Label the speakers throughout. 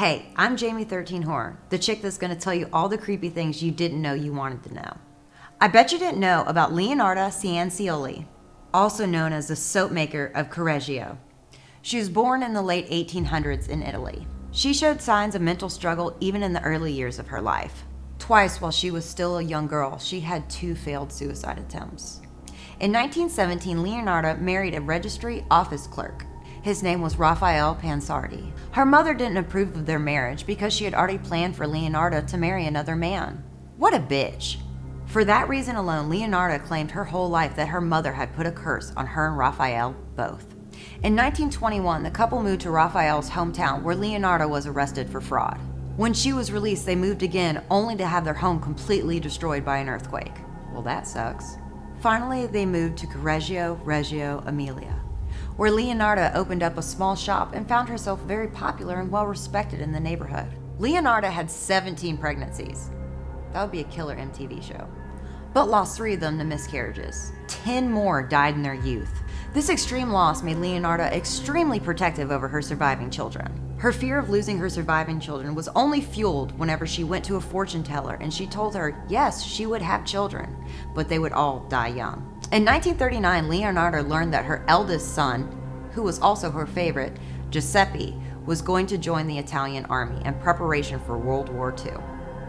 Speaker 1: Hey, I'm Jamie 13 Horror, the chick that's going to tell you all the creepy things you didn't know you wanted to know. I bet you didn't know about Leonarda Cianciulli, also known as the Soap Maker of Correggio. She was born in the late 1800s in Italy. She showed signs of mental struggle even in the early years of her life. Twice while she was still a young girl, she had 2 failed suicide attempts. In 1917, Leonarda married a registry office clerk. His name was Raphael Pansardi. Her mother didn't approve of their marriage because she had already planned for Leonarda to marry another man. What a bitch. For that reason alone, Leonarda claimed her whole life that her mother had put a curse on her and Raphael both. In 1921, the couple moved to Raphael's hometown where Leonarda was arrested for fraud. When she was released, they moved again, only to have their home completely destroyed by an earthquake. Well, that sucks. Finally, they moved to Correggio, Reggio, Emilia, where Leonarda opened up a small shop and found herself very popular and well respected in the neighborhood. Leonarda had 17 pregnancies. That would be a killer MTV show. But lost 3 of them to miscarriages. 10 more died in their youth. This extreme loss made Leonarda extremely protective over her surviving children. Her fear of losing her surviving children was only fueled whenever she went to a fortune teller and she told her, yes, she would have children, but they would all die young. In 1939, Leonarda learned that her eldest son, who was also her favorite, Giuseppe, was going to join the Italian army in preparation for World War II.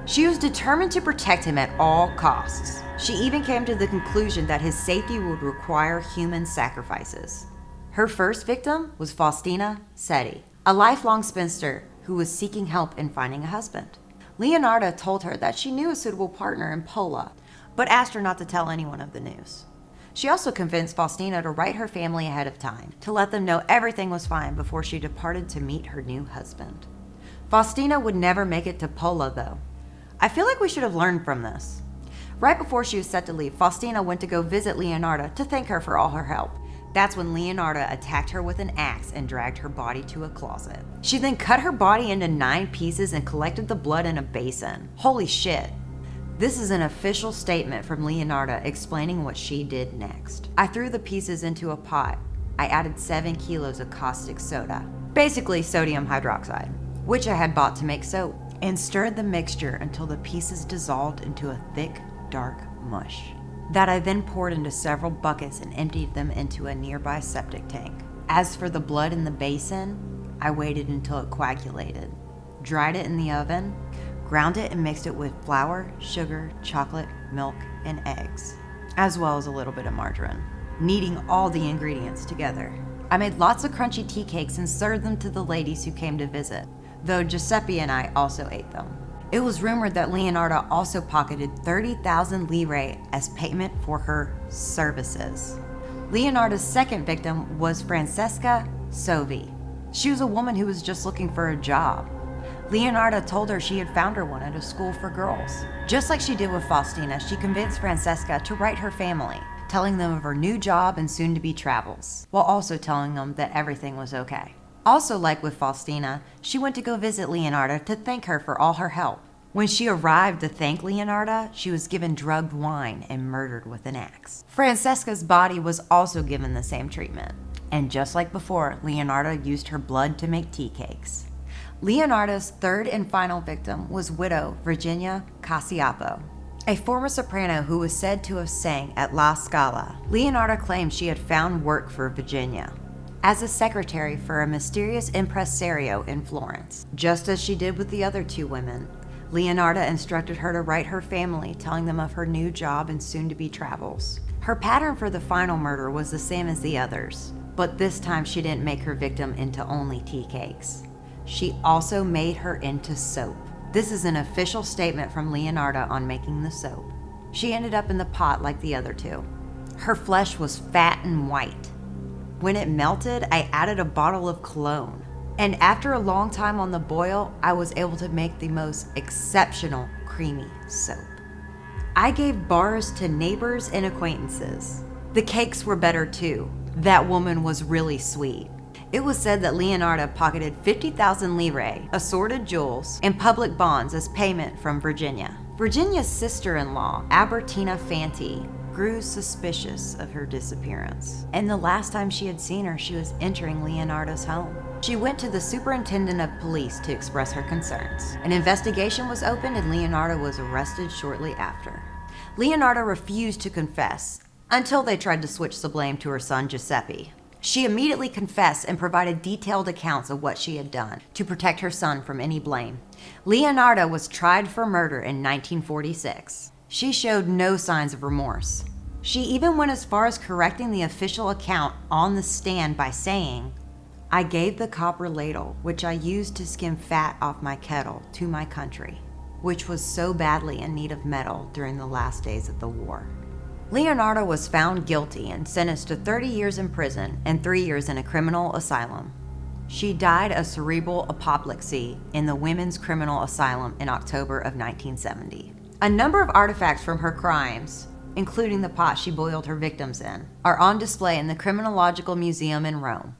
Speaker 1: She was determined to protect him at all costs. She even came to the conclusion that his safety would require human sacrifices. Her first victim was Faustina Setti, a lifelong spinster who was seeking help in finding a husband. Leonarda told her that she knew a suitable partner in Pola, but asked her not to tell anyone of the news. She also convinced Faustina to write her family ahead of time, to let them know everything was fine before she departed to meet her new husband. Faustina would never make it to Pola, though. I feel like we should have learned from this. Right before she was set to leave, Faustina went to go visit Leonarda to thank her for all her help. That's when Leonarda attacked her with an axe and dragged her body to a closet. She then cut her body into 9 pieces and collected the blood in a basin. Holy shit. This is an official statement from Leonarda explaining what she did next. I threw the pieces into a pot. I added 7 kilos of caustic soda, basically sodium hydroxide, which I had bought to make soap, and stirred the mixture until the pieces dissolved into a thick, dark mush that I then poured into several buckets and emptied them into a nearby septic tank. As for the blood in the basin, I waited until it coagulated, dried it in the oven, ground it and mixed it with flour, sugar, chocolate, milk, and eggs, as well as a little bit of margarine, kneading all the ingredients together. I made lots of crunchy tea cakes and served them to the ladies who came to visit, though Giuseppe and I also ate them. It was rumored that Leonarda also pocketed 30,000 lire as payment for her services. Leonarda's second victim was Francesca Soavi. She was a woman who was just looking for a job. Leonarda told her she had found her one at a school for girls. Just like she did with Faustina, she convinced Francesca to write her family, telling them of her new job and soon-to-be travels, while also telling them that everything was okay. Also, like with Faustina, she went to go visit Leonarda to thank her for all her help. When she arrived to thank Leonarda, she was given drugged wine and murdered with an axe. Francesca's body was also given the same treatment. And just like before, Leonarda used her blood to make tea cakes. Leonarda's third and final victim was widow Virginia Cacioppo, a former soprano who was said to have sang at La Scala. Leonarda claimed she had found work for Virginia as a secretary for a mysterious impresario in Florence. Just as she did with the other 2 women, Leonarda instructed her to write her family, telling them of her new job and soon-to-be travels. Her pattern for the final murder was the same as the others, but this time she didn't make her victim into only tea cakes. She also made her into soap. This is an official statement from Leonarda on making the soap. She ended up in the pot like the other 2. Her flesh was fat and white. When it melted, I added a bottle of cologne. And after a long time on the boil, I was able to make the most exceptional creamy soap. I gave bars to neighbors and acquaintances. The cakes were better too. That woman was really sweet. It was said that Leonarda pocketed 50,000 lire, assorted jewels, and public bonds as payment from Virginia. Virginia's sister-in-law, Albertina Fanti, grew suspicious of her disappearance. And the last time she had seen her, she was entering Leonarda's home. She went to the superintendent of police to express her concerns. An investigation was opened and Leonarda was arrested shortly after. Leonarda refused to confess until they tried to switch the blame to her son Giuseppe. She immediately confessed and provided detailed accounts of what she had done to protect her son from any blame. Leonarda was tried for murder in 1946. She showed no signs of remorse. She even went as far as correcting the official account on the stand by saying, "I gave the copper ladle, which I used to skim fat off my kettle, to my country, which was so badly in need of metal during the last days of the war." Leonarda was found guilty and sentenced to 30 years in prison and 3 years in a criminal asylum. She died of cerebral apoplexy in the Women's Criminal Asylum in October of 1970. A number of artifacts from her crimes, including the pot she boiled her victims in, are on display in the Criminological Museum in Rome.